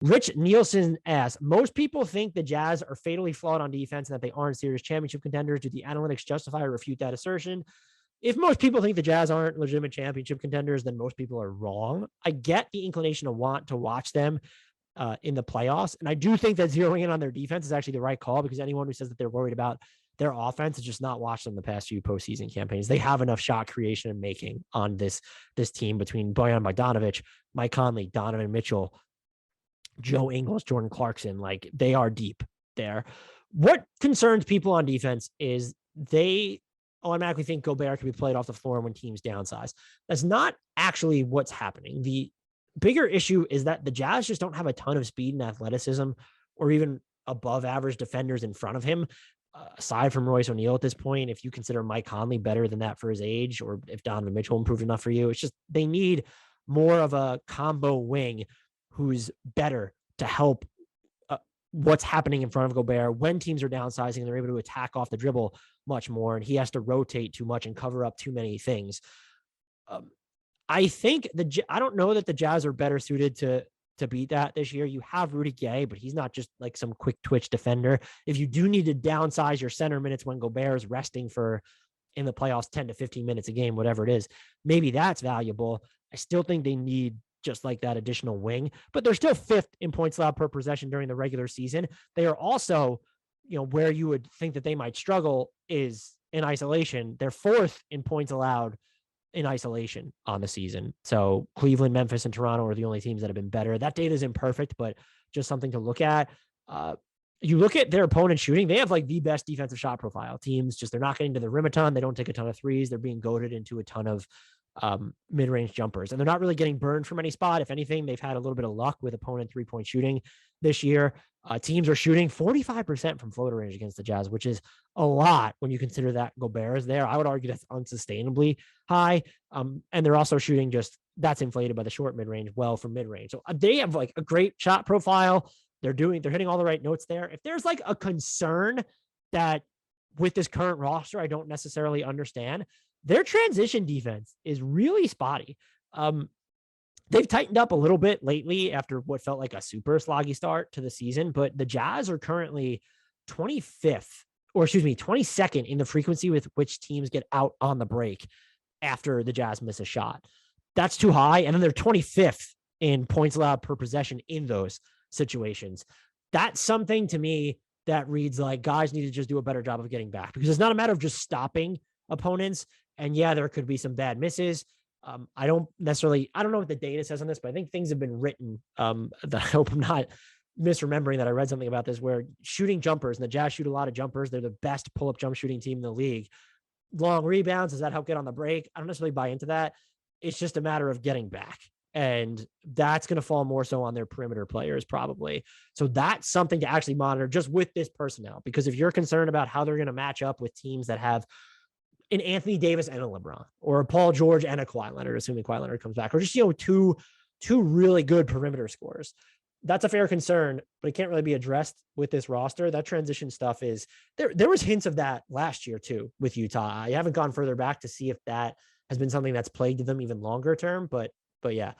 Rich Nielsen asks, most people think the Jazz are fatally flawed on defense and that they aren't serious championship contenders. Do the analytics justify or refute that assertion? If most people think the Jazz aren't legitimate championship contenders, then most people are wrong. I get the inclination to want to watch them in the playoffs. And I do think that zeroing in on their defense is actually the right call, because anyone who says that they're worried about their offense has just not watched them the past few postseason campaigns. They have enough shot creation and making on this team between Bojan Bogdanovic, Mike Conley, Donovan Mitchell, Joe Ingles, Jordan Clarkson. Like, they are deep there. What concerns people on defense is they automatically think Gobert can be played off the floor when teams downsize. That's not actually what's happening. The bigger issue is that the Jazz just don't have a ton of speed and athleticism or even above average defenders in front of him. Aside from RoyceONeale at this point, if you consider Mike Conley better than that for his age, or if Donovan Mitchell improved enough for you, it's just they need more of a combo wing who's better to help what's happening in front of Gobert when teams are downsizing and they're able to attack off the dribble much more, and he has to rotate too much and cover up too many things. I think I don't know that the Jazz are better suited to beat that this year. You have Rudy Gay, but he's not just like some quick twitch defender. If you do need to downsize your center minutes when Gobert is resting for in the playoffs 10 to 15 minutes a game, whatever it is, maybe that's valuable. I still think they need just like that additional wing, but they're still fifth in points allowed per possession during the regular season. They are also, where you would think that they might struggle is in isolation. They're fourth in points allowed in isolation on the season. So Cleveland, Memphis, and Toronto are the only teams that have been better. That data is imperfect, but just something to look at. You look at their opponent shooting, they have like the best defensive shot profile. Teams just, they're not getting to the rim a ton. They don't take a ton of threes. They're being goaded into a ton of mid-range jumpers, and they're not really getting burned from any spot. If anything, they've had a little bit of luck with opponent 3-point shooting this year. Teams are shooting 45% from floater range against the Jazz, which is a lot when you consider that Gobert is there. I would argue that's unsustainably high. And they're also shooting that's inflated by the short mid-range from mid-range. So they have like a great shot profile. They're hitting all the right notes there. If there's like a concern that with this current roster, I don't necessarily understand, their transition defense is really spotty. They've tightened up a little bit lately after what felt like a super sloggy start to the season, but the Jazz are currently 22nd in the frequency with which teams get out on the break after the Jazz miss a shot. That's too high. And then they're 25th in points allowed per possession in those situations. That's something to me that reads like guys need to just do a better job of getting back, because it's not a matter of just stopping opponents. And yeah, there could be some bad misses. I don't know what the data says on this, but I think things have been written that I hope I'm not misremembering that I read something about this, where shooting jumpers, and the Jazz shoot a lot of jumpers. They're the best pull-up jump shooting team in the league. Long rebounds, does that help get on the break? I don't necessarily buy into that. It's just a matter of getting back. And that's going to fall more so on their perimeter players probably. So that's something to actually monitor just with this personnel, because if you're concerned about how they're going to match up with teams that have an Anthony Davis and a LeBron, or a Paul George and a Kawhi Leonard, assuming Kawhi Leonard comes back, or just, two really good perimeter scorers, that's a fair concern, but it can't really be addressed with this roster. That transition stuff is there. There was hints of that last year too with Utah. I haven't gone further back to see if that has been something that's plagued them even longer term, but yeah,